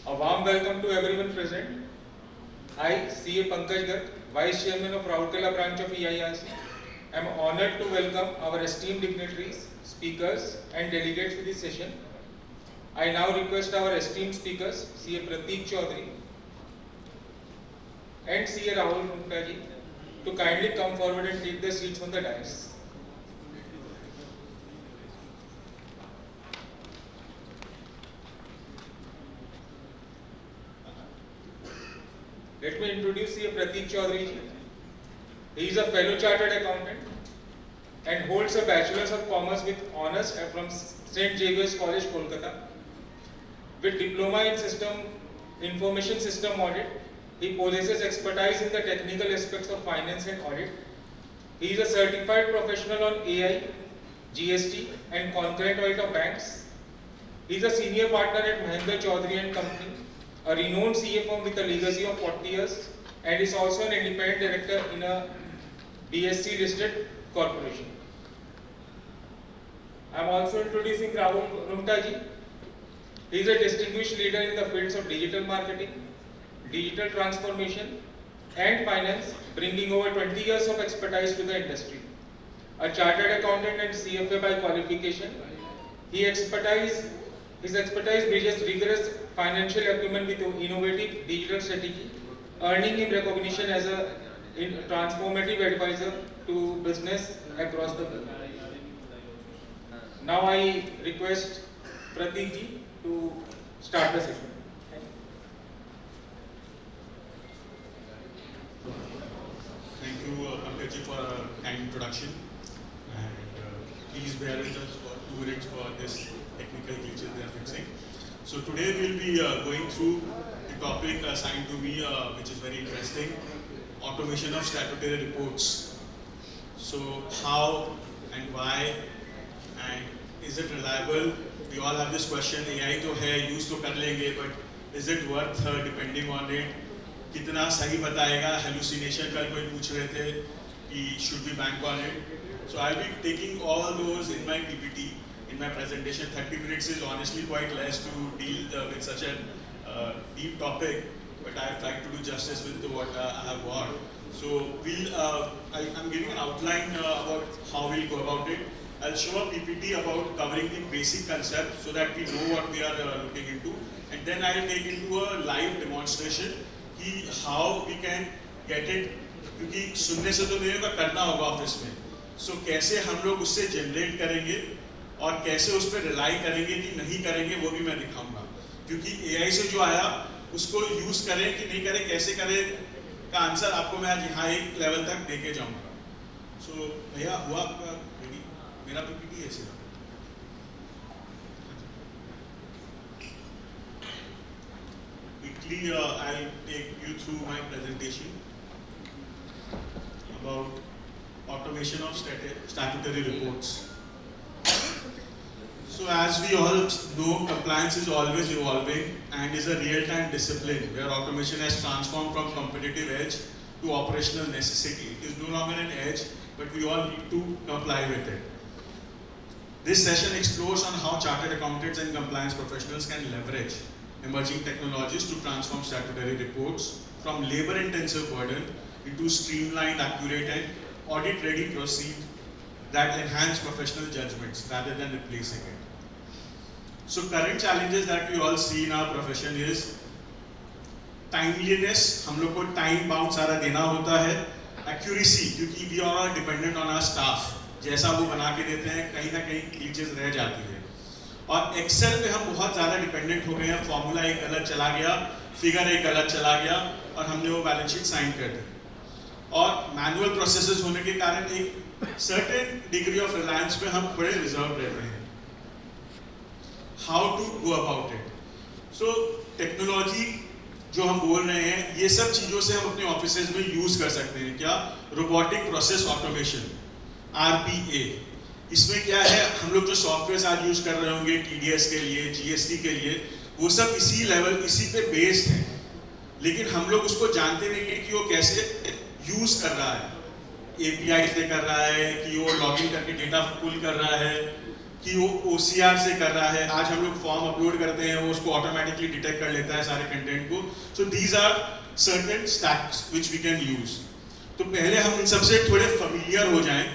A warm welcome to everyone present. I, CA Pankaj Garg, Vice Chairman of Rourkela branch of EIRC, am honored to welcome our esteemed dignitaries, speakers and delegates to this session. I now request our esteemed speakers, CA Prateek Chaudhary and CA Rahul Rungta ji, to kindly come forward and take their seats on the dais. Let me introduce CA Prateek Chaudhary ji. He is a fellow chartered accountant and holds a Bachelor's of Commerce with honors from St. Xavier's College, Kolkata. With diploma in information system audit, he possesses expertise in the technical aspects of finance and audit. He is a certified professional on AI, GST and concurrent audit of banks. He is a senior partner at Mahendra Chaudhary and Company, a renowned CA firm with a legacy of 40 years, and is also an independent director in a BSC listed corporation. I am also introducing Rahul Rungta ji. He is a distinguished leader in the fields of digital marketing, digital transformation and finance, bringing over 20 years of expertise to the industry. A chartered accountant and CFA by qualification, his expertise bridges rigorous financial acumen with innovative digital strategy, earning him recognition as a transformative advisor to business across the globe. Now I request Prateek ji to start the session. Thank you, Pankaj ji, for a kind introduction. And please bear with us for 2 minutes for this technical glitches they are fixing. So today we'll be going through the topic assigned to me, which is very interesting: automation of statutory reports. So how and why, and is it reliable? We all have this question. AI तो है, use तो कर लेंगे, but is it worth depending on it? कितना सही बताएगा? Hallucination कल कोई पूछ रहे थे कि should we bank on it? So I'll be taking all those in my PPT, in my presentation. 30 minutes is honestly quite less to deal with such a deep topic, but I've tried to do justice with what I have got. So I'm giving an outline about how we'll go about it. I'll show a PPT about covering the basic concept so that we know what we are looking into, and then I'll take into a live demonstration कि how we can get it, क्योंकि सुनने से तो नहीं होगा, करना होगा office में. So कैसे हम लोग उससे जनरेट करेंगे और कैसे उस पर रिलाई करेंगे कि नहीं करेंगे, वो भी मैं दिखाऊंगा. क्योंकि AI से जो आया उसको यूज करें कि नहीं करें, कैसे करें का आंसर आपको मैं आज यहाँ एक लेवल तक देके जाऊंगा. So भैया हुआ आपका रेडी? मेरा PPT है सिर्फ. Quickly, I'll take you through my presentation about automation of statutory reports. So as we all know, compliance is always evolving and is a real-time discipline where automation has transformed from competitive edge to operational necessity. It is no longer an edge, but we all need to comply with it. This session explores on how chartered accountants and compliance professionals can leverage emerging technologies to transform statutory reports from labor-intensive burden into streamlined, accurate and audit-ready procedures that enhance professional judgments rather than replacing it. So current challenges that we all see in our profession is timeliness, हम लोग को time bound सारा देना होता है, accuracy, क्योंकि we are dependent on our staff, जैसा वो बना के देते हैं कहीं ना कहीं glitches रह जाती है. और एक्सेल पे हम बहुत ज़्यादा डिपेंडेंट हो गए हैं. फॉर्मूला एक गलत चला गया, फिगर एक गलत चला गया और हमने वो बैलेंस शीट साइन कर दी. और मैनुअल प्रोसेसेस होने के कारण एक सर्टेन डिग्री ऑफ रिलायंस पे हम बड़े रिजर्व रहते हैं. How to go about it? So technology जो हम बोल रहे हैं, ये सब चीज़ों से हम अपने ऑफिसेज में यूज़ कर सकते हैं. क्या? Robotic process automation, RPA. इसमें क्या है, हम लोग जो सॉफ्टवेयर आज यूज कर रहे होंगे TDS के लिए, GST के लिए, वो सब इसी लेवल, इसी पे बेस्ड है. लेकिन हम लोग उसको जानते नहीं हैं कि वो कैसे यूज कर रहा है. API से कर रहा है कि वो लॉगिन करके डेटा पुल कर रहा है, कि वो OCR से कर रहा है। आज हम लोग फॉर्म अपलोड करते हैं, वो उसको ऑटोमेटिकली डिटेक्ट कर लेता है सारे कंटेंट को। So these are certain stacks which we can use. तो पहले हम इन सबसे थोड़े फेमिलियर हो जाएं।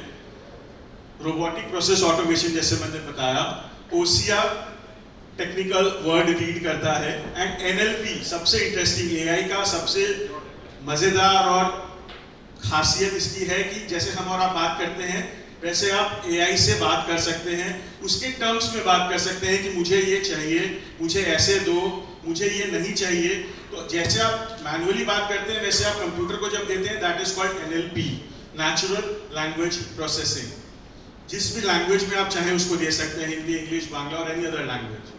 रोबोटिक प्रोसेस ऑटोमेशन जैसे मैंने बताया, OCR टेक्निकल वर्ड रीड करता है, एंड NLP सबसे इंटरेस्टिंग, AI का सबसे मजेदार और खासियत इसकी है कि जैसे हम और आप बात करते हैं वैसे आप AI से बात कर सकते हैं, उसके टर्म्स में बात कर सकते हैं कि मुझे ये चाहिए, मुझे ऐसे दो, मुझे ये नहीं चाहिए। तो जैसे आप मैनुअली बात करते हैं वैसे आप कंप्यूटर को जब देते हैं, that is called NLP, natural language processing. जिस भी लैंग्वेज में आप चाहें उसको दे सकते हैं, हिंदी, इंग्लिश, बांग्ला और any other language.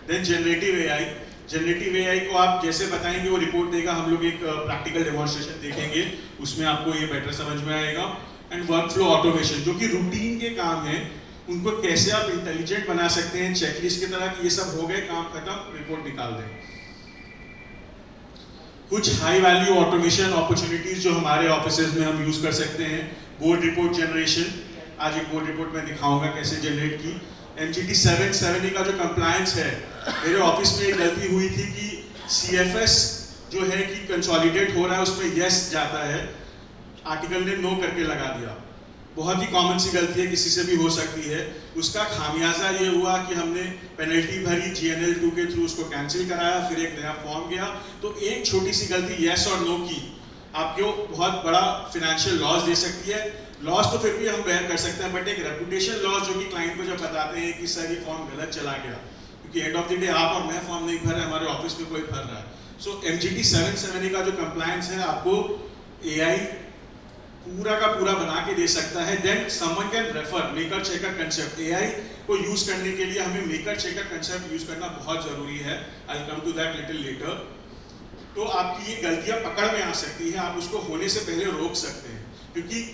Then generative AI, generative AI को आप जैसे बताएंगे वो रिपोर्ट देगा। हम लोग एक प्रैक्टिकल डेमोन्स्ट्रेशन देखेंगे, उसमें आपको ये बेटर समझ में आएगा। एंड वर्कफ्लो ऑटोमेशन, जो कि रूटीन के काम है उनको कैसे आप इंटेलिजेंट बना सकते हैं, चेकलिस्ट की तरह कि ये सब हो गए, काम खत्म, रिपोर्ट निकाल दें। कुछ हाई वैल्यू ऑटोमेशन अपॉर्चुनिटीज जो हमारे ऑफिसेज में हम यूज कर सकते हैं, बोर्ड रिपोर्ट जनरेशन। आज एक बोर्ड रिपोर्ट में दिखाऊंगा कैसे जनरेट की। MGT 770 का जो कंप्लायंस है, मेरे ऑफिस में एक गलती हुई थी कि CFS जो है कि कंसोलिडेट हो रहा है उसमें यस जाता है, आर्टिकल ने नो करके लगा दिया। बहुत ही कॉमन सी गलती है, किसी से भी हो सकती है। उसका खामियाजा ये हुआ कि हमने पेनल्टी भरी, GNL2 के थ्रू उसको कैंसिल कराया, फिर एक नया फॉर्म गया। तो एक छोटी सी गलती यस और नो की आपको बहुत बड़ा फाइनेंशियल लॉस दे सकती है। लॉस तो फिर भी हम बेयर कर सकते हैं, बट एक रेपुटेशन लॉस जो कि क्लाइंट को जब बताते हैं कि सर ये फॉर्म गलत चला गया, क्योंकि एंड ऑफ द डे आप और मैं फॉर्म नहीं भर रहे, हमारे ऑफिस में कोई भर रहा है। सो MGT 770 का जो कंप्लायंस है आपको AI पूरा का पूरा बना के दे सकता है। Then someone can refer maker checker concept. AI को यूज करने के लिए हमें मेकर चेकर कंसेप्ट यूज करना बहुत जरूरी है। I come to that little later. तो आपकी ये गलतियां पकड़ में आ सकती है, आप उसको होने से पहले रोक सकते हैं, क्योंकि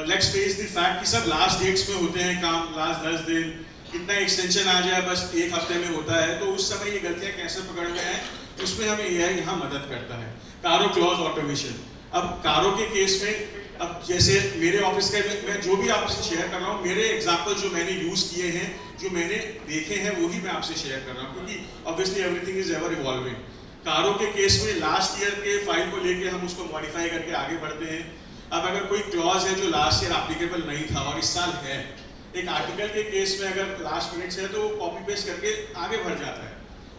लेट्स फेस द फैक्ट कि सब लास्ट डेट्स में होते हैं काम, लास्ट 10 दिन, कितना एक्सटेंशन आ जाए बस एक हफ्ते में होता है। तो उस समय ये गलतियां कैसे पकड़ में आए, उसमें हमें AI यहाँ मदद करता है। कारो क्लॉज ऑटोमेशन। अब कारो के केस में, अब जैसे मेरे ऑफिस के मैं जो भी आपसे शेयर कर रहा हूँ, मेरे एग्जाम्पल जो मैंने यूज किए हैं, जो मैंने देखे हैं, वही मैं आपसे शेयर कर रहा हूँ, क्योंकि obviously everything is ever evolving. कारो के केस में लास्ट ईयर के फाइल को लेके हम उसको मॉडिफाई करके आगे बढ़ते हैं। अब अगर कोई क्लॉज है जो लास्ट ईयर एप्लीकेबल नहीं था और इस साल है, एक आर्टिकल के केस में अगर लास्ट मिनट है तो वो कॉपी पेस्ट करके आगे बढ़ जाता है।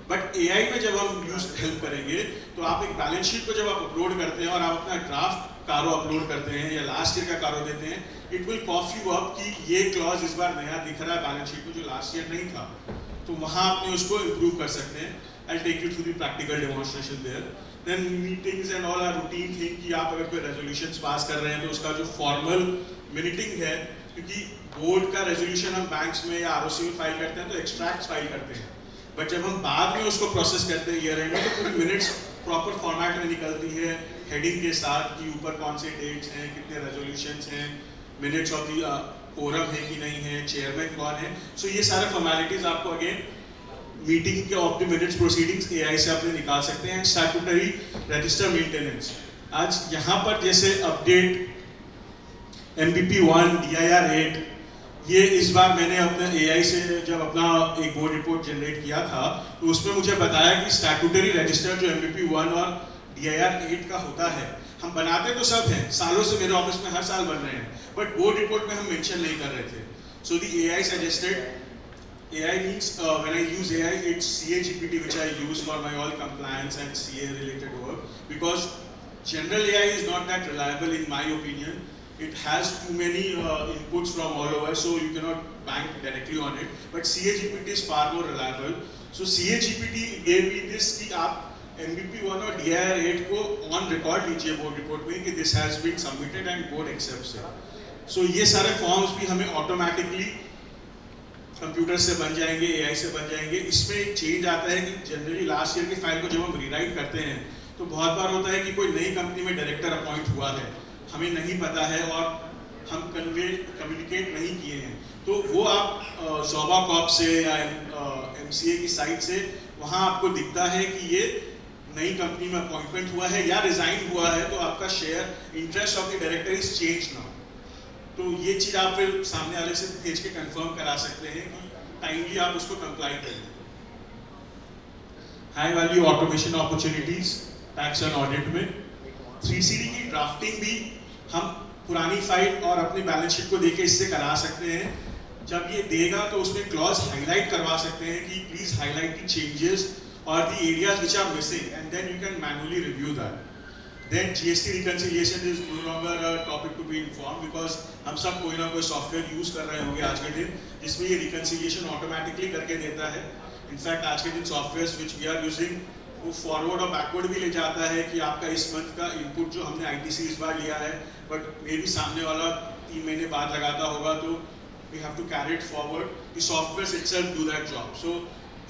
बट AI में जब हम यूज हेल्प करेंगे तो आप एक बैलेंस शीट को जब आप अपलोड करते हैं और आप अपना ड्राफ्ट कारो अपलोड करते हैं या लास्ट ईयर का कारो देते हैं, it will cough you up कि ये क्लॉज इस बार नया दिख रहा है बैलेंस शीट में जो लास्ट ईयर नहीं था, तो वहां आपने उसको इंप्रूव कर सकते हैं। I'll take you through the practical demonstration there. Then meetings and all are routine thing कि आप अगर कोई resolutions पास कर रहे हैं तो उसका जो formal minuting है, क्योंकि बोर्ड का रेजोल्यूशन हम बैंक्स में या ROC में फाइल करते हैं तो एक्सट्रैक्ट फाइल करते हैं, बट जब हम बाद में उसको प्रोसेस करते हैं ईयर एंड में तो पूरी मिनट्स प्रॉपर फॉर्मेट में निकलती है, हेडिंग के साथ कि ऊपर कौन से डेट्स हैं, कितने रेजोल्यूशंस हैं, मिनट्स ऑफ दी कोरम है कि नहीं है, चेयरमैन कौन है। सो ये सारे फॉर्मेलिटीज आपको अगेन मीटिंग के of the minutes proceedings AI से आपने निकाल सकते हैं। स्टैट्यूटरी रजिस्टर मेंटेनेंस, आज यहाँ पर जैसे अपडेट MBP1 DIR 8, ये इस बार मैंने अपने AI से जब अपना एक बोर्ड रिपोर्ट जनरेट किया था तो उसमें मुझे बताया कि स्टैट्यूटरी रजिस्टर जो MBP1 और DIR 8 का होता है, हम बनाते तो सब हैं, सालों से मेरे ऑफिस में हर साल बन रहे हैं, बट बोर्ड रिपोर्ट में हम मेंशन नहीं कर रहे थे। So the AI suggested, AI means when I use AI, it's CA-GPT which I use for my all compliance and CA related work, because general AI is not that reliable in my opinion. It has too many inputs from all over, so you cannot bank directly on it. But CA-GPT is far more reliable. So CA-GPT gave me this कि आप MBP1 और DIR 8 को on record लीजिए board report में कि this has been submitted and board accepts it. So ये सारे forms भी हमें ऑटोमेटिकली कंप्यूटर से बन जाएंगे, AI से बन जाएंगे। इसमें एक चेंज आता है कि जनरली लास्ट ईयर की फाइल को जब हम रीराइट करते हैं तो बहुत बार होता है कि कोई नई कंपनी में डायरेक्टर अपॉइंट हुआ है, हमें नहीं पता है और हम कम्युनिकेट नहीं किए हैं, तो वो आप जोबा कॉप से या MCA की साइट से वहाँ आपको दिखता है कि ये नई कंपनी में अपॉइंटमेंट हुआ है या रिजाइन हुआ है, तो आपका share interest of the director is change now. तो ये चीज आप फिर सामने वाले से भेज के कंफर्म करा सकते हैं कि टाइमली आप उसको कंप्लाई करें। High value automation opportunities tax and audit में 3CD की ड्राफ्टिंग भी हम पुरानी फाइल और अपनी बैलेंस शीट को देके इससे करा सकते हैं। जब ये देगा तो उसमें क्लॉज हाईलाइट करवा सकते हैं कि प्लीज हाईलाइट द चेंजेस और the areas which are missing and then you can manually review that. Then GST reconciliation is no longer a topic to be informed because हम सब कोई ना कोई सॉफ्टवेयर यूज कर रहे होंगे आज के दिन जिसमें ये reconciliation automatically करके देता है। इनफैक्ट आज के दिन software which we are using वो फॉरवर्ड और बैकवर्ड भी ले जाता है कि आपका इस मंथ का इनपुट जो हमने ITC इस बार लिया है बट मे बी सामने वाला 3 महीने बाद लगाता होगा तो we have to carry it forward. The softwares itself do that job. So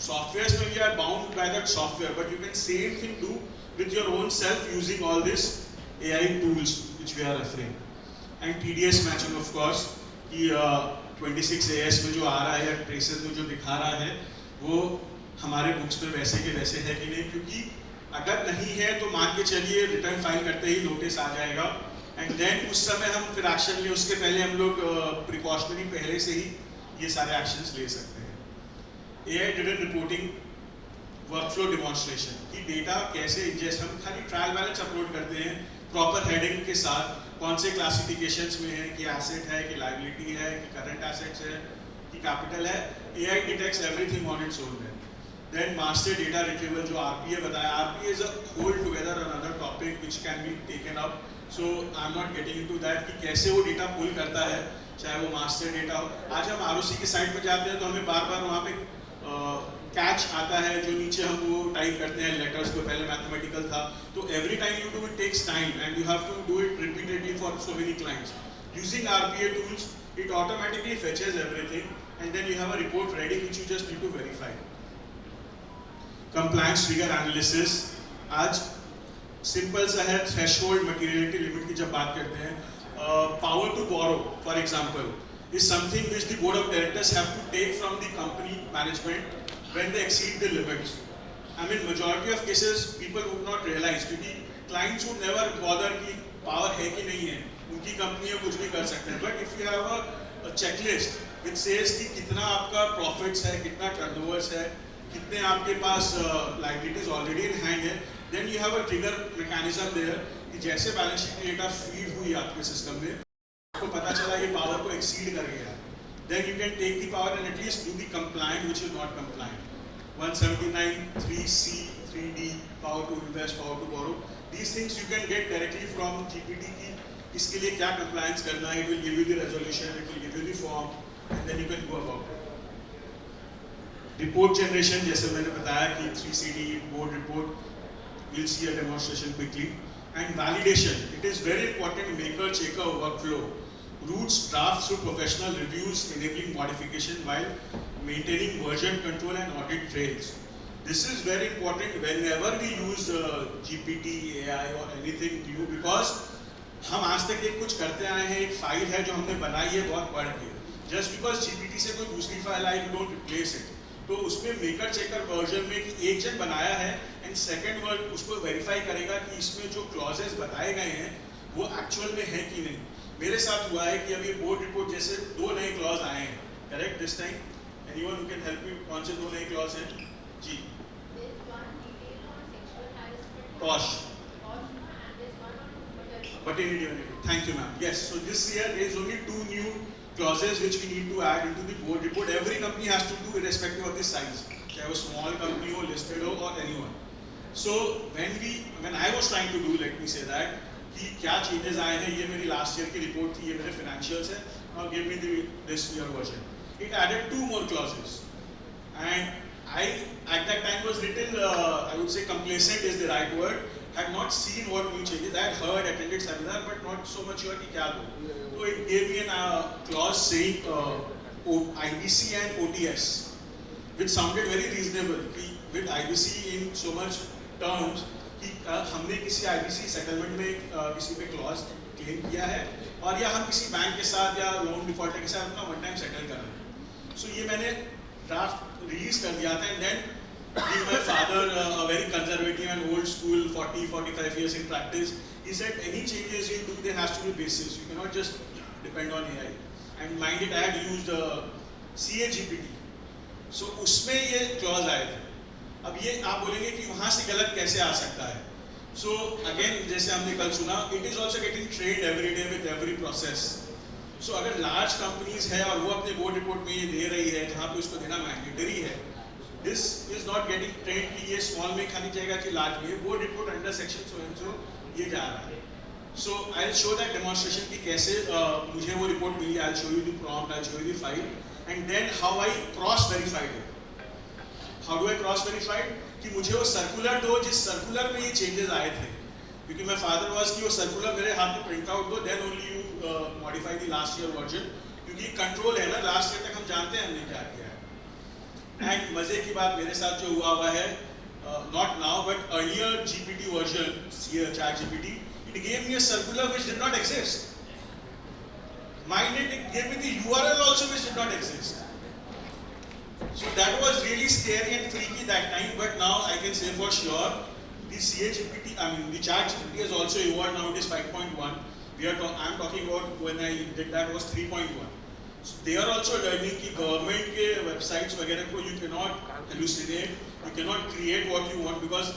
softwares में we are bound by that software but you can same thing do with your own self using all this AI tools which we are referring. And TDS matching of course कि 26 AS में जो आ रहा है या traces में जो दिखा रहा है वो हमारे बुक्स में वैसे के वैसे है कि नहीं, क्योंकि अगर नहीं है तो मान के चलिए रिटर्न फाइल करते ही नोटिस आ जाएगा एंड देन उस समय हम फिर एक्शन लें, उसके पहले हम लोग प्रिकॉशनरी पहले से ही ये सारे एक्शंस ले सकते हैं। AI driven reporting workflow demonstration कि डेटा कैसे इंजेस्ट, हम खाली ट्रायल बैलेंस अपलोड करते हैं प्रॉपर हेडिंग के साथ, कौन से क्लासिफिकेशंस में है कि एसेट है कि लायबिलिटी है कि करंट एसेट्स है कि कैपिटल है। AI detects everything on its own. Then master data retrieval जो RPA बताया, RPA is a whole together another topic which can be taken up, so I am not getting into that कि कैसे वो data पुल करता है, चाहे वो master data हो। आज हम ROC की साइट पर जाते हैं तो हमें बार बार वहाँ पे कैच आता है जो नीचे हम वो टाइप करते हैं लेटर्स को, पहले मैथमेटिकल था तो every time you do it takes time and you have to do it repeatedly for so many clients. Using RPA tools it automatically fetches everything and then you have a report ready which you just need to verify. Compliance trigger analysis, आज simple सा है threshold materiality limit की जब बात करते हैं, power to borrow for example is something which the board of directors have to take from the company management when they exceed the limits. I mean majority of cases people would not realize क्योंकि clients would never bother कि power है कि नहीं है, उनकी company है कुछ भी कर सकते हैं, but if you have a checklist which says कि कितना आपका profits है, कितना turnovers है, कितने आपके पास liabilities already in hand है, then you have a trigger mechanism there कि जैसे बैलेंस शीट डेटा फीड हुई आपके सिस्टम में आपको पता चला ये पावर को एक्सीड कर गया, then you can take the power and at least do the compliant which is not compliant. 179, 3C, 3D, power to invest, power to borrow. These things you can get directly from GPT की इसके लिए क्या compliance करना है, it will give you the resolution, it will give you the form and then you can go about it. Report generation जैसे मैंने बताया कि 3CD board report, we'll see a demonstration quickly. And validation, it is very important maker checker workflow. Routes drafts through professional reviews enabling modification while maintaining version control and audit trails. This is very important whenever we use GPT, AI or anything new because हम आज तक एक कुछ करते आए हैं, एक file है जो हमने बनाई है बहुत बढ़ के, just because GPT से कोई दूसरी file I, you don't replace it. तो उसमें मेकर चेकर वर्जन में कि एक जन बनाया है एंड सेकंड वर्ड उसको वेरीफाई करेगा कि इसमें जो क्लॉजेस बताए गए हैं वो एक्चुअल में है कि नहीं। मेरे साथ हुआ है कि अभी बोर्ड रिपोर्ट जैसे 2 नए क्लॉज आए हैं, correct this time, anyone who can help me, कौन से 2 नए क्लॉज हैं जी? टॉश paternity benefit, thank you ma'am. Yes, so this year there is only 2 new clauses which we need to add into the board report. Every company has to do irrespective of the size, चाहे वो small company हो, listed हो or anyone. So when I was trying to do, let me say that कि क्या changes आए हैं, ये मेरी last year की report थी, ये मेरे financials है, now give me this year version. It added 2 more clauses and I at that time was little I would say complacent is the right word. Had not seen what new changes. I had heard, attended seminar, but not so much sure कि क्या दो. So it gave me a clause saying IBC and OTS, which sounded very reasonable. कि with IBC in so much terms कि हमने किसी IBC settlement में किसी पे clause claim किया है और या हम किसी बैंक के साथ या loan defaulter के साथ अपना one time settle कर रहे हैं. So ये मैंने draft release कर दिया था and then being my father, a very conservative and old school, 40-45 years in practice, he said any changes you do, there has to be basis. You cannot just depend on AI. And mind it, I had used CAGPT. सो उसमें ये clause आए थे। अब ये आप बोलेंगे कि वहाँ से गलत कैसे आ सकता है। सो अगेन जैसे हमने कल सुना, it is also getting trained every day with every process. So अगर लार्ज कंपनीज है और वो अपने बोर्ड रिपोर्ट में ये दे रही है जहाँ पे उसको देना मैंडेटरी है, this is not getting trained कि ये स्मॉल में खाली जाएगा कि लार्ज में। Board report under section so and so ये जा रहा है। So I will show that demonstration कि कैसे मुझे वो रिपोर्ट मिली। I will show you the prompt, I will show you the file, and then how I cross verified it. How do I cross verified कि मुझे वो circular दो जिस सर्कुलर में ये चेंजेस आए थे, क्योंकि मैं फादर वाज कि वो सर्कुलर मेरे हाथ में प्रिंट आउट दो, then only you modify the last year version, क्योंकि कंट्रोल है ना, लास्ट ईयर तक हम जानते हैं हमने क्या किया है। एंड मजे की बात मेरे साथ जो हुआ है, not now but earlier GPT version, chat GPT, it gave me a circular which did not exist. Mind it gave me the URL also which did not exist. So that was really scary and freaky that time, but now I can say for sure the ChatGPT, I mean the ChatGPT has also evolved. Now it is 5.1. I'm talking about when I did that was 3.1. So they are also learning कि government के websites वगैरह को you cannot hallucinate, you cannot create what you want, because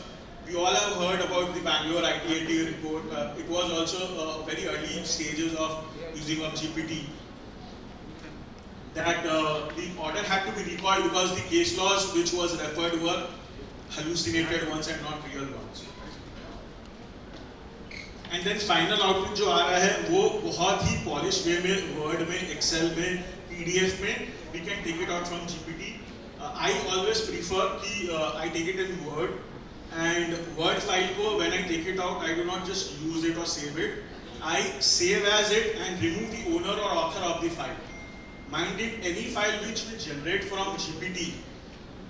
we all have heard about the Bangalore IT report. It was also very early stages of using of GPT. That the order had to be recalled because the case laws which was referred were hallucinated ones and not real ones. And then final output जो आ रहा है वो बहुत ही polished way में, Word में, Excel में, PDF में, we can take it out from GPT. I always prefer कि I take it in Word. And Word file को when I take it out, I do not just use it or save it. I save as it and remove the owner or author of the file. Mind it, any file which will generate from GPT,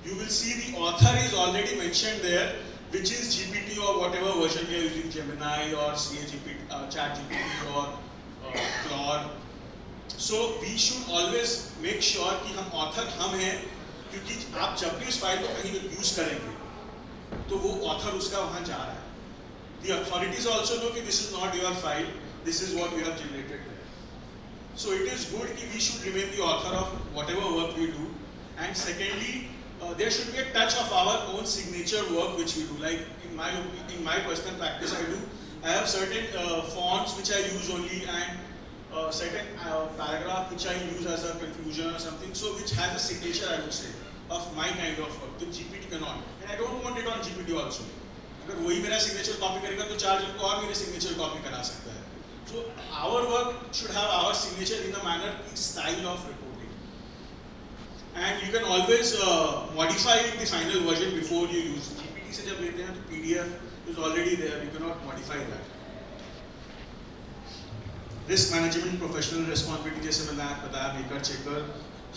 you will see the author is already mentioned there, which is GPT or whatever version we are using, Gemini or ChatGPT or Claude. So we should always make sure कि हम author हम हैं, क्योंकि आप जब भी उस file को कहीं यूज करेंगे तो वो ऑथर उसका वहां जा रहा है। The authorities also know कि this is not your file, this is what we have generated there. So it is good कि we should remain the author of whatever work we do. And secondly, there should be a touch of our own signature work which we do. Like in my personal practice, I have certain fonts which I use only, and certain paragraph which I use as a conclusion or something. So which has a signature, I would say, of my kind of work. The GPT cannot, and I don't want it on GPT also. अगर वही मेरा signature copy करेगा तो चार जन को और मेरे signature copy करा सकता है. So our work should have our signature in the manner, style of reporting. And you can always modify the final version before you use. GPT से जब लेते हैं तो PDF is already there. You cannot modify that. Risk management, professional responsibility जैसे मैंने बताया, baker checker.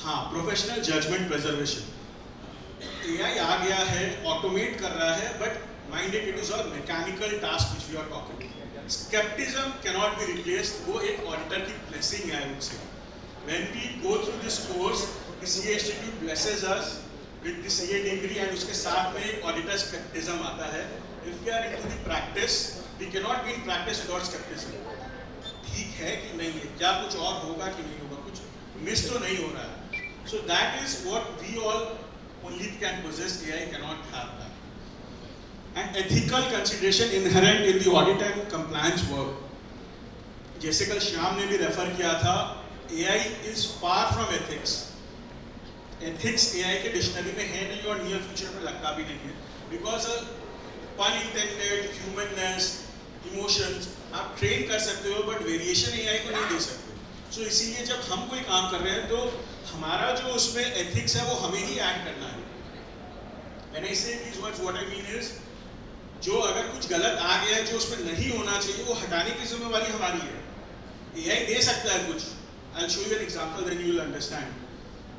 हाँ, professional judgment preservation. AI आ गया है, ऑटोमेट कर रहा है, but mind it, it is all mechanical task which we are talking. Skepticism cannot be replaced. वो एक auditor की blessing है, I would say. When we go through this course, the CA Institute blesses us with the CA degree, and उसके साथ में एक auditor skepticism आता है. If we are into the practice, we cannot be in practice without skepticism. ठीक है कि नहीं है, क्या कुछ और होगा कि नहीं होगा, कुछ मिस तो नहीं हो रहा है. So that is what we all only can possess. AI cannot have that. And ethical consideration inherent in the audit and compliance work. जैसे कल श्याम ने भी रेफर किया था, AI is far from ethics. Ethics AI के dictionary में है नहीं और नियर फ्यूचर में लगता भी नहीं है, because pun intended, humanness, emotions आप ट्रेन कर सकते हो, बट वेरिएशन AI को नहीं दे सकते. So इसीलिए जब हम कोई काम कर रहे हैं तो हमारा जो उसमें एथिक्स है वो हमें ही ऐड करना है. When I say these words, what I mean is, जो अगर कुछ गलत आ गया है जो उसमें नहीं होना चाहिए, वो हटाने की जिम्मेवारी हमारी है. AI दे सकता है कुछ. I'll show you an example, then you will understand.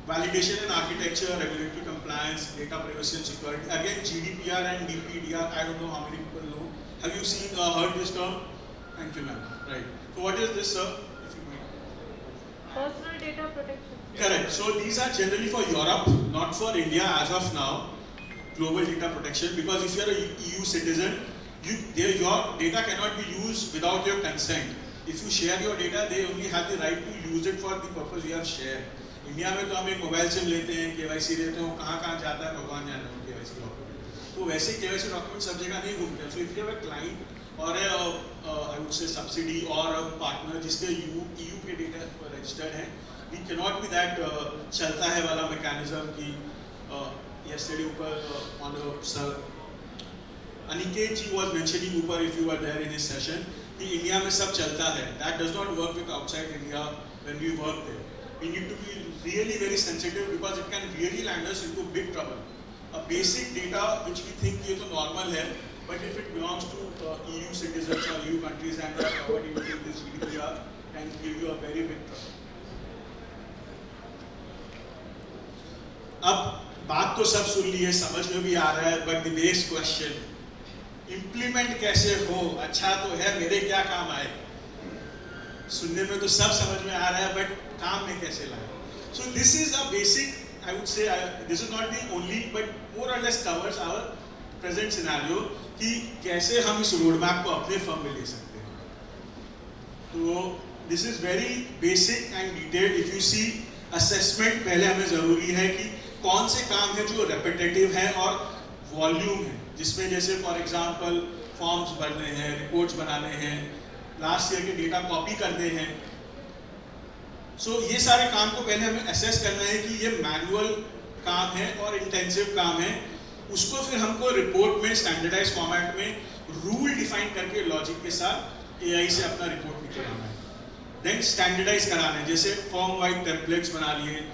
Validation and architecture, regulatory compliance, data privacy and security. Again, GDPR and DPDR. I don't know how many people know. Have you seen heard this term? Thank you, ma'am. Right. So what is this, sir? Personal data protection. Correct. So these are generally for Europe, not for India as of now. Global data protection, because if you are a EU citizen, your data cannot be used without your consent. If you share your data, they only have the right to use it for the purpose you have shared. India में तो हम एक mobile SIM लेते हैं, KYC लेते हैं, वो कहाँ कहाँ जाता है भगवान जाने वो KYC डॉक्यूमेंट। तो वैसे KYC डॉक्यूमेंट सब जगह नहीं घूमते। So if you have a client और आई वुड से सब्सिडी और पार्टनर जिसके EU के डेटा रजिस्टर्ड है, वी कैन नॉट बी दैट चलता है वाला मैकेनिज्म की yesterday ऊपर on sir Aniket ji was mentioning ऊपर, if you were there in his session, कि इंडिया में सब चलता है. That does not work with outside India when we work there. We need to be really very sensitive because it can really land us into big trouble. A basic data which we think ये तो normal है, but if it belongs to EU citizens or EU countries and they are covered into this GDPR, can give you a very big trouble. अब बात तो सब सुन ली है, समझ में भी आ रहा है, but the next question, implement कैसे हो? अच्छा तो है, मेरे क्या काम आए? सुनने में तो सब समझ में आ रहा है, बट काम में कैसे लाए? So this is a basic, I would say, this is not the only, but more or less covers our present scenario कि कैसे हम इस रोड मैप को अपने फर्म में ले सकते हैं. तो this is very basic and detailed. If you see assessment, पहले हमें जरूरी है कि कौन से काम है जो repetitive है और वॉल्यूम है, जिसमें जैसे फॉर एग्जांपल फॉर्म्स भरने हैं, रिपोर्ट्स बनाने हैं, लास्ट ईयर के डेटा कॉपी करने हैं. सो ये सारे काम को पहले हमें असेस करना है कि ये मैनुअल काम है और इंटेंसिव काम है. उसको फिर हमको रिपोर्ट में स्टैंडर्डाइज फॉर्मेट में रूल डिफाइन करके लॉजिक के साथ AI से अपना रिपोर्ट निकालना है. देन स्टैंडर्डाइज कराना है, जैसे फॉर्म वाइड टेम्पलेट्स बना लिए,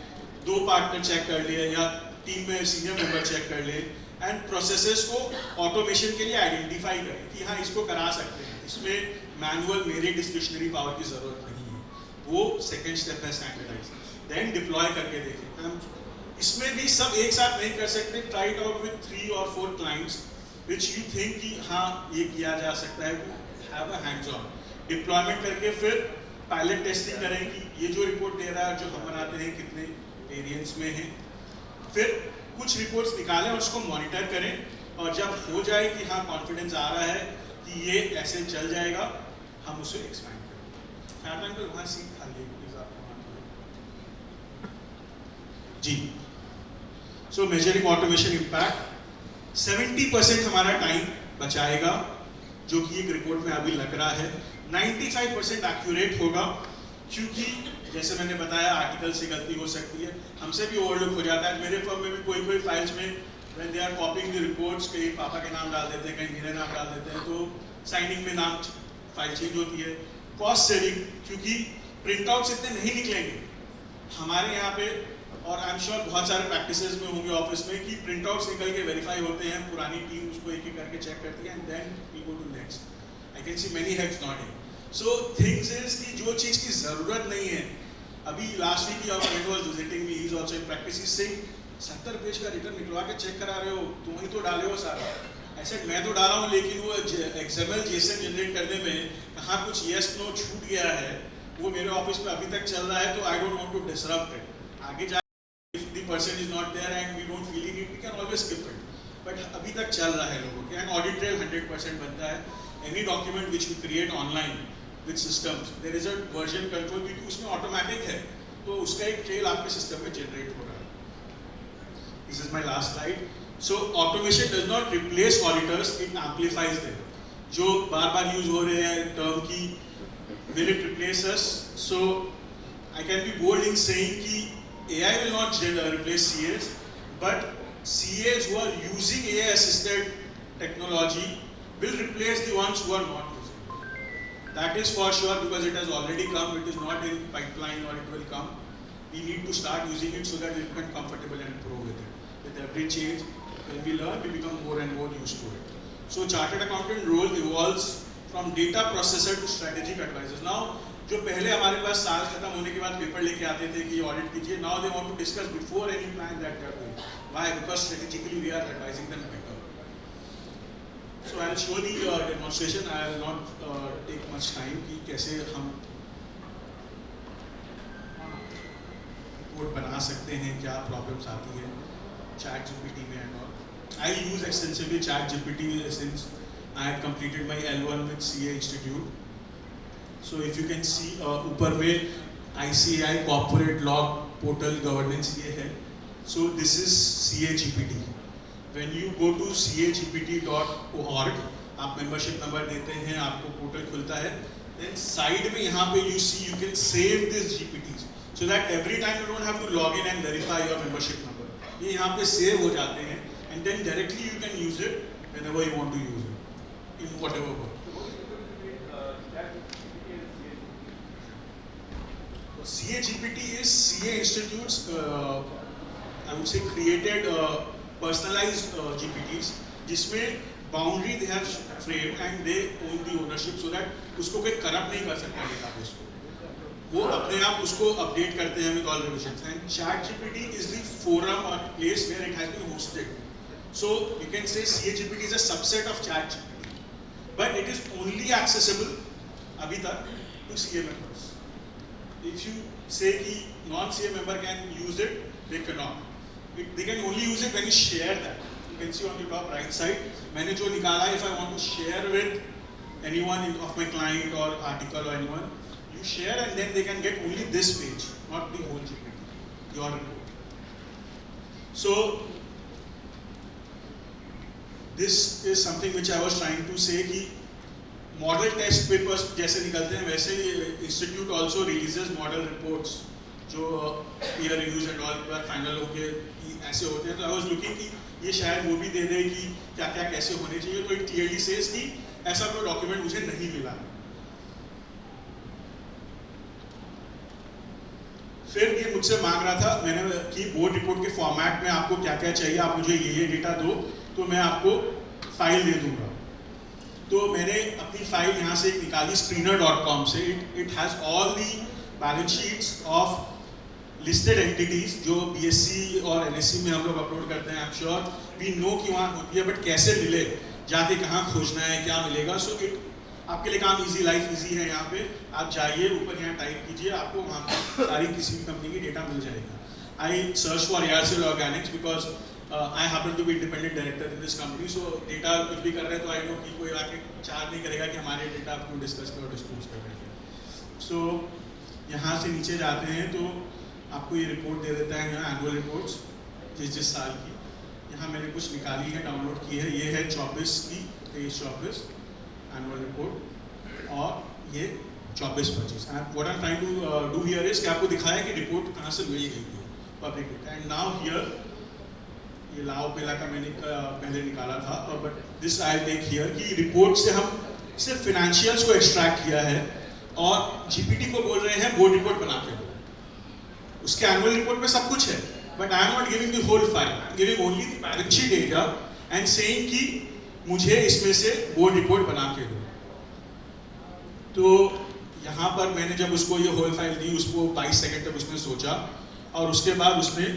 2 पार्टनर चेक कर लिए या टीम में सीनियर मेंबर चेक कर लिए, एंड प्रोसेसेस को ऑटोमेशन के लिए आइडेंटिफाई करें कि हाँ इसको करा सकते हैं, इसमें मैनुअल मेरे डिस्क्रिशनरी पावर की जरूरत नहीं है. वो सेकंड स्टेप है स्टैंडर्डाइज. देन डिप्लॉय करके देखें. इसमें भी सब एक साथ नहीं कर सकते. Try it out with 3 or 4 clients which you think कि हाँ ये किया जा सकता है. Have a hands on deployment करके फिर पायलट टेस्टिंग करें कि ये जो रिपोर्ट दे रहा है, जो हम बनाते हैं, कितने वेरिएंस में है. फिर कुछ रिपोर्ट्स निकालें और उसको मॉनिटर करें, और जब हो जाए कि हाँ कॉन्फिडेंस आ रहा है कि ये ऐसे चल जाएगा, हम उसे एक्सपैंड करें. फैटन को वहाँ सीट खा लिए प्लीज आप जी. सो मेजरिंग ऑटोमेशन इम्पैक्ट 70% हमारा टाइम बचाएगा, जो कि एक रिपोर्ट में अभी लग रहा है. 95% एक्यूरेट होगा, क्योंकि जैसे मैंने बताया आर्टिकल से गलती हो सकती है, हमसे भी ओवरलुक हो जाता है. मेरे फर्म में भी कोई फाइल्स में when they are copying the reports, कहीं पापा के नाम डाल देते हैं, कहीं मेरे नाम डाल देते हैं, तो साइनिंग में नाम फाइल चेंज होती है. कॉस्ट सेविंग, क्योंकि प्रिंटआउट्स इतने नहीं निकलेंगे हमारे यहाँ पे, और आई एम श्योर बहुत सारे प्रैक्टिसेस में होंगे ऑफिस में कि प्रिंटआउट्स निकल के वेरीफाई होते हैं, पुरानी टीम उसको एक एक करके चेक करती है, and then we go to next. I can see many heads nodding. So things is कि जो चीज़ की ज़रूरत नहीं है, अभी last week your friend was visiting me, he is also in practice. He saying 70 page का रिटर्न निकलवा के चेक करा रहे हो, तुम ही तो डाले हो सारा. ऐसे मैं तो डाला हूँ, लेकिन वो XML JSON जनरेट करने में कहाँ कुछ येस नो छूट गया है, वो मेरे ऑफिस में अभी तक चल रहा है. तो I don't want to disrupt it. आगे जाके if the person is not there and we don't feel it, we can always skip it. But अभी तक चल रहा है लोगों के. एंड ऑडिट ट्रेल 100% बनता है. Any document which we create online with systems, there is a version control, क्योंकि उसमें ऑटोमेटिक है, तो उसका एक ट्रेल आपके सिस्टम में जनरेट हो रहा है. This is my last slide. So automation does not replace auditors, it amplifies them. जो बार बार यूज हो रहे हैं टर्म की, will it replace us? So I can be bold in saying कि AI will not replace CAs, but CAs who are using AI assisted technology will replace the ones who are not using. That is for sure, because it has already come. It is not in pipeline, or it will come. We need to start using it so that we become comfortable and grow with it. With every change, when we learn, we become more and more used to it. So chartered accountant role evolves from data processor to strategic advisors. Now, जो पहले हमारे पास साल खत्म होने के बाद paper लेके आते थे कि ऑडिट कीजिए, now they want to discuss before any plan that they are doing. Why? Because strategically we are advising them better. So I will show the demonstration. I will not take much time कि कैसे हम report बना सकते हैं, क्या problems आती है ChatGPT में and all. I use extensively ChatGPT since I had completed my L1 with CA Institute. So if you can see ऊपर में ICAI corporate log portal governance ये है. So this is CAGPT. When you go to cagpt.org, आप membership number देते हैं, आपको portal खुलता है. Then साइड में यहाँ पे you see you can save this GPTs so that every time you don't have to log in and verify your membership number. ये यहाँ पे सेव हो जाते हैं and then directly you can use it whenever you want to use it in whatever work. CAGPT is CA Institute's I would say created personalized GPTs जिसमें boundary they have framed and they own the ownership so that उसको कोई corrupt नहीं कर सकता database को. वो अपने आप उसको अपडेट करते हैं with all revisions. And ChatGPT is the forum or place where it has been hosted. So you can say CAGPT is a subset of ChatGPT, but it is only accessible अभी तक to CA members. If you say कि non-CA member can use it, they cannot. They can only use it when you share that. You can see on the top right side, मैंने जो निकाला है, if I want to share with anyone of my client or article or anyone, you share and then they can get only this page, not the whole GPT, your report. So this is something which I was trying to say कि model test papers जैसे निकलते हैं वैसे institute also releases model reports जो peer reviews and all पर final होके ऐसे होते हैं. तो आई वाज लुकिंग कि ये शायद वो भी दे दे कि क्या क्या कैसे होने चाहिए. तो इट क्लियरली सेज कि ऐसा कोई डॉक्यूमेंट मुझे नहीं मिला. फिर ये मुझसे मांग रहा था मैंने कि बोर्ड रिपोर्ट के फॉर्मेट में आपको क्या क्या चाहिए, आप मुझे ये डेटा दो तो मैं आपको फाइल दे दूंगा. तो मैंने अपनी फाइल यहाँ से एक निकाली screener.com से. It has all the balance sheets of listed entities जो BSc और NSC में हम लोग अपलोड करते हैं. I am sure we know कि वहाँ होती है, बट कैसे मिले, जाके कहाँ खोजना है, क्या मिलेगा. सो इट आपके लिए काम इजी, लाइफ इजी है. यहाँ पे आप जाइए, ऊपर यहाँ टाइप कीजिए, आपको वहाँ पर सारी किसी भी कंपनी की डेटा मिल जाएगा. I search for Aircel Organics because I happen to be independent director in this company, so data कुछ भी कर रहे हैं तो आई नो कि कोई आके चार्ज नहीं करेगा कि हमारे डेटा आपको डिस्कस करो, डिस्क्लोज कर रहे हैं. सो यहाँ से नीचे जाते हैं तो आपको ये रिपोर्ट दे देता है, यहाँ एनुअल रिपोर्ट्स जिस साल की. यहाँ मैंने कुछ निकाली है, डाउनलोड की है. ये है 24 की, 23-24 एनुअल रिपोर्ट और ये 24-25. What I am trying to do here is कि आपको दिखाया कि रिपोर्ट कहाँ से मिल गई है public data. And now here ये लाओ पेला का मैंने पहले निकाला था, but this I take here कि रिपोर्ट से हम सिर्फ फाइनेंशियल्स को एक्सट्रैक्ट किया है और जीपीटी को बोल रहे हैं बोर्ड रिपोर्ट बना के दो. उसके एनुअल रिपोर्ट में सब कुछ है, but I am not giving the whole file, I am giving only the balance sheet data and saying कि मुझे इसमें से बोर्ड रिपोर्ट बना के दो. तो यहाँ पर मैंने जब उसको ये होल फाइल दी, उसको 22 सेकंड तक उसने सोचा और उसके बाद उसने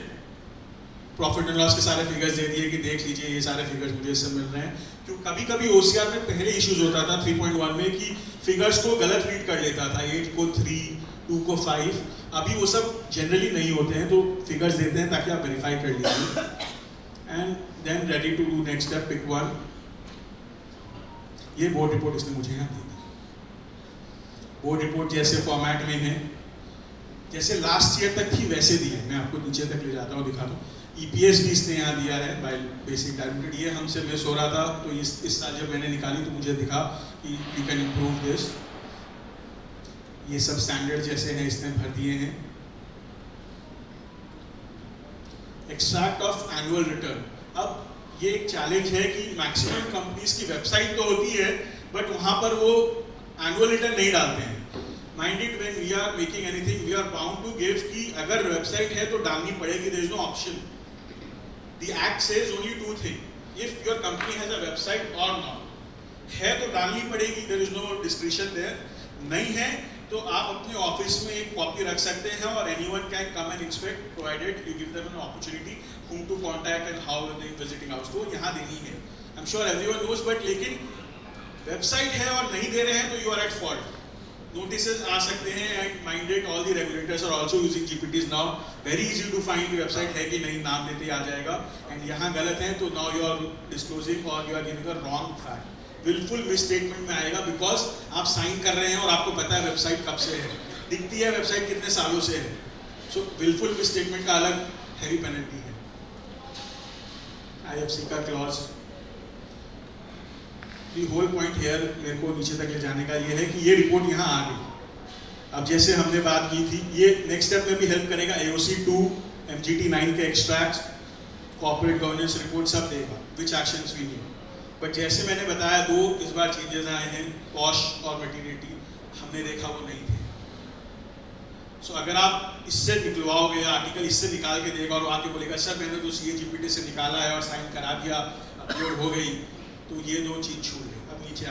प्रॉफिट एंड लॉस के सारे फिगर्स दे दिए कि देख लीजिए ये सारे फिगर्स मुझे इससे मिल रहे हैं. क्यों कभी कभी OCR में पहले इश्यूज होता था 3.1 में कि फिगर्स को गलत रीड कर लेता था, 8 को 3, 2 को 5. अभी वो सब जनरली नहीं होते हैं, तो फिगर्स देते हैं ताकि आप वेरीफाई कर लीजिए. And then ready to do next step, pick one. ये बोर्ड रिपोर्ट इसने मुझे यहाँ दी थी. बोर्ड रिपोर्ट जैसे फॉर्मेट में है, जैसे लास्ट ईयर तक थी वैसे दी है. मैं आपको नीचे तक ले जाता हूँ, दिखा दूँ. EPS भी इसने यहाँ दिया है बाय बेसिक डायमेंटेड. ये हमसे मिस हो रहा था, तो इस साल जब मैंने निकाली तो मुझे दिखा कि यू कैन इम्प्रूव दिस. ये सब स्टैंडर्ड जैसे हैं इसने भर दिए हैं. Extract of annual return. अब ये एक चैलेंज है कि मैक्सिमम कंपनीज की वेबसाइट तो होती है, बट वहाँ पर वो एनुअल रिटर्न नहीं डालते हैं. Mind it, when we are making anything, we are bound to give कि अगर वेबसाइट है तो डालनी पड़ेगी. there is no option. The act says only 2 things. If your company has a website or not. है तो डालनी पड़ेगी, there is no discretion there. नहीं है तो आप अपने ऑफिस में एक कॉपी रख सकते हैं और anyone can come and inspect provided you give them an opportunity whom to contact and how they visiting hours. तो यहाँ देनी है. I'm sure everyone knows, but लेकिन वेबसाइट है और नहीं दे रहे हैं तो you are at fault. Notices आ सकते हैं and mind it, all the regulators are also using GPTs now. Very easy to find कि वेबसाइट है कि नहीं, नाम देते ही आ जाएगा. And यहाँ गलत है तो now you are disclosing or you are giving a wrong fact. Willful misstatement में आएगा because आप साइन कर रहे हैं और आपको पता है वेबसाइट कब से है, दिखती है वेबसाइट कितने सालों से है. सो विलफुल मिसस्टेटमेंट का अलग हैवी पेनल्टी है। IFC का clause, the whole point here मेरे को नीचे तक ले जाने का ये है कि ये रिपोर्ट यहाँ आ गई। अब जैसे हमने बात की थी, ये नेक्स्ट स्टेप में भी हेल्प करेगा। AOC 2, MGT 9 के एक्सट्रैक्ट्स, कॉर्पोरेट गवर्नेंस रिपोर्ट सब देगा, विच एक्शंस वी नीड। बट जैसे मैंने बताया, दो इस बार चेंजेस आए हैं, पॉश और मटीरियलिटी, हमने देखा वो नहीं थे। सो अगर आप इससे निकलवाओगे, आर्टिकल इससे निकाल के देगा और आके बोलेगा सर मैंने तो CAGPT से निकाला है और साइन करा दिया, अपलोड हो गई, तो ये दो चीज छूट गई। अब नीचे आ,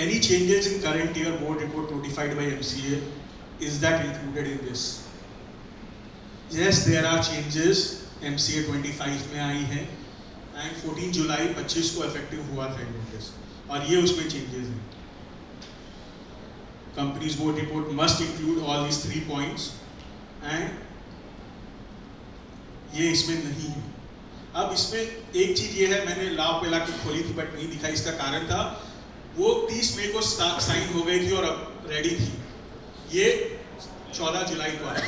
any changes in current year board report notified by MCA, is that included in this? Yes, there are changes, MCA 25 में आई है एंड 14 जुलाई 25 को इफेक्टिव हुआ था नोटिस, और ये उसमें चेंजेस हैं। Companies board report must include all these 3 points and ये इसमें नहीं है। अब इसमें एक चीज ये है, मैंने लॉ पे लाके खोली थी बट नहीं दिखाई, इसका कारण था वो 30 मई को साइन हो गई थी और अब रेडी थी, ये 14 जुलाई को आया।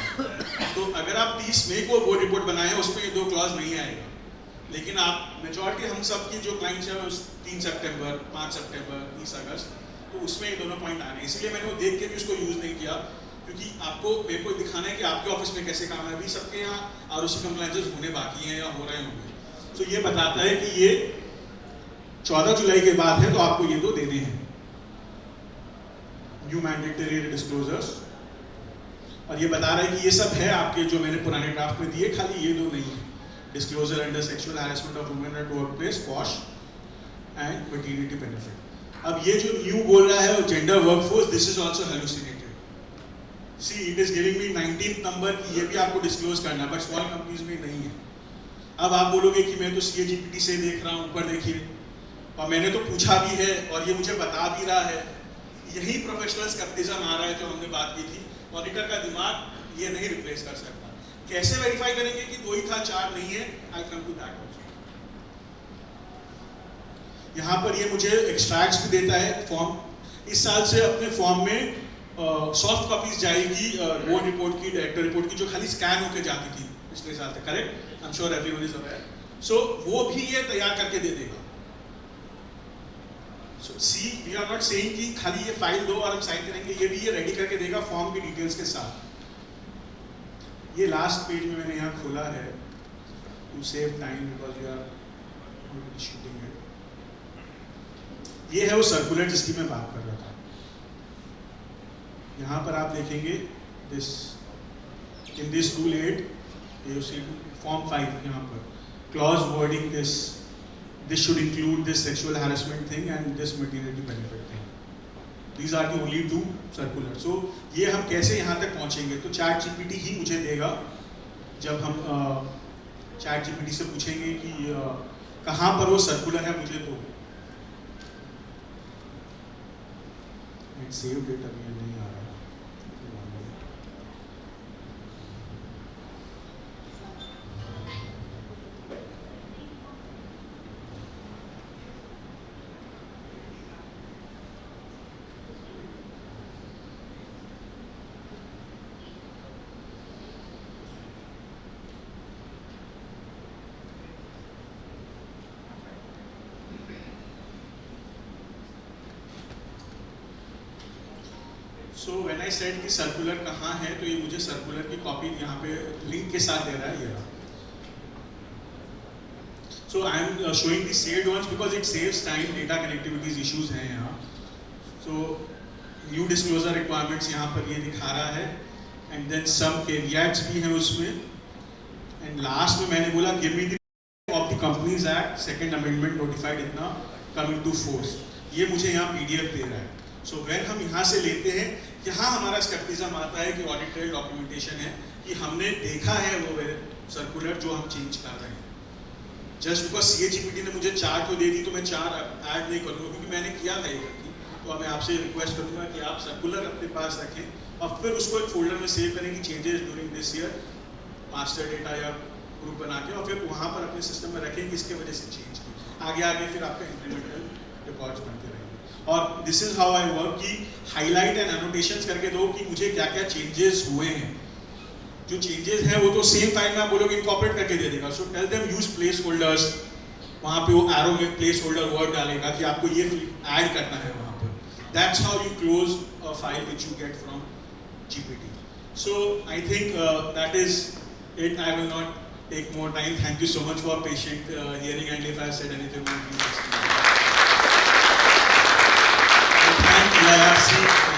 तो अगर आप 30 मई को बोर्ड रिपोर्ट बनाए हैं उसमें ये 2 क्लॉज नहीं आएगा, लेकिन आप मेजॉरिटी हम सब की जो क्लाइंट्स हैं 3 सितंबर, 5 सितंबर, 30 अगस्त, तो उसमें ये दोनों पॉइंट आ रहे हैं। इसलिए मैंने वो देख के भी उसको यूज नहीं किया, क्योंकि आपको मेरे को दिखाना है कि आपके ऑफिस में कैसे काम है। अभी सबके यहाँ ROC कंप्लायंसेस होने बाकी हैं या हो रहे होंगे, तो ये बताता है कि ये 14 जुलाई के बाद है, तो आपको ये 2 देने हैं, न्यू मैंडेटरी डिस्क्लोजर्स। और ये बता रहा है कि ये सब है आपके जो मैंने पुराने ड्राफ्ट में दिए, खाली ये 2 नहीं है। Disclosure under sexual harassment of women at workplace, POSH and maternity benefit. अब ये जो न्यू बोल रहा है gender workforce, this is also hallucinated. See it is giving me 19th number कि ये भी आपको डिस्क्लोज करना है, बट स्मॉल कंपनीज में नहीं है। अब आप बोलोगे कि मैं तो CAGPT से देख रहा हूँ, ऊपर देखिए, और मैंने तो पूछा भी है और ये मुझे बता भी रहा है। यही प्रोफेशनल स्केप्टिज्म आ रहा है जो हमने बात की थी। ऑडिटर का दिमाग ये नहीं रिप्लेस कर सकता। कैसे वेरीफाई करेंगे कि 2 ही था, 4 नहीं है? I come to that also. यहाँ पर ये मुझे एक्सट्रैक्ट्स भी देता है फॉर्म। इस साल से अपने फॉर्म में सॉफ्ट कॉपीज जाएगी बोर्ड रिपोर्ट की, डायरेक्टर रिपोर्ट की, जो खाली स्कैन होकर जाती थी पिछले साल से, correct? I am sure everyone is aware. So वो भी ये तैयार करके दे देगा। So see, we are not saying कि खाली ये फाइल दो और हम साइन करेंगे, ये भी ये रेडी करके देगा फॉर्म की डिटेल्स के साथ। ये लास्ट पेज में मैंने यहाँ खोला है to save time because you are shooting है। ये है वो सर्कुलर जिसकी मैं बात कर रहा था। यहाँ पर आप देखेंगे this in this rule 8 AOC form 5, यहाँ पर clause wording this should include this sexual harassment thing and this maternity benefit thing. These are the only 2 circulars. So ये हम कैसे यहाँ तक पहुँचेंगे? तो ChatGPT ही मुझे देगा। जब हम ChatGPT से पूछेंगे कि कहाँ पर वो सर्कुलर है, मुझे तो सेव डेटा भी नहीं आ रहा। So when I said कि सर्कुलर कहाँ है, तो ये मुझे सर्कुलर की कॉपी यहाँ पे लिंक के साथ दे रहा है, ये। So I am showing the saved ones because it saves time, data connectivities issues हैं यहाँ। So new disclosure requirements यहाँ पर ये दिखा रहा है, and then some caveats भी हैं उसमें, and last में मैंने बोला give me the of the Companies Act Second Amendment notified इतना coming to force। ये मुझे यहाँ PDF दे रहा है। So when हम यहाँ से लेते हैं, यहाँ हमारा स्केप्टिज्म आता है कि ऑडिट ट्रेल डॉक्यूमेंटेशन है कि हमने देखा है वो सर्कुलर जो हम चेंज कर रहे हैं। जस्ट बिकॉज CAGPT ने मुझे 4 तो दे दी तो मैं 4 ऐड नहीं करूँगा, क्योंकि मैंने किया था ये। तो मैं आपसे रिक्वेस्ट करूँगा कि आप सर्कुलर अपने पास रखें और फिर उसको एक फोल्डर में सेव करें कि changes during this year, master data या ग्रुप बना के, और फिर वहाँ पर अपने सिस्टम में रखें कि इसके वजह से चेंज की। आगे फिर आपका इंक्रीमेंटल रिकॉर्ड्स बनते रहेंगे। और this is how I work कि हाईलाइट एंड एनोटेशंस करके दो कि मुझे क्या क्या चेंजेस हुए हैं। जो चेंजेस हैं वो तो सेम फाइल में आप बोलोगे इनकॉर्पोरेट करके दे देगा। So tell them use placeholders, वहाँ पे वो एरो में प्लेस होल्डर वर्ड डालेगा कि आपको ये ऐड करना है वहाँ पर। That's how you close a file which you get from GPT. So I think that is it. I will not take more time. Thank you so much for patient hearing, and if I said anything wrong, please. Thank you.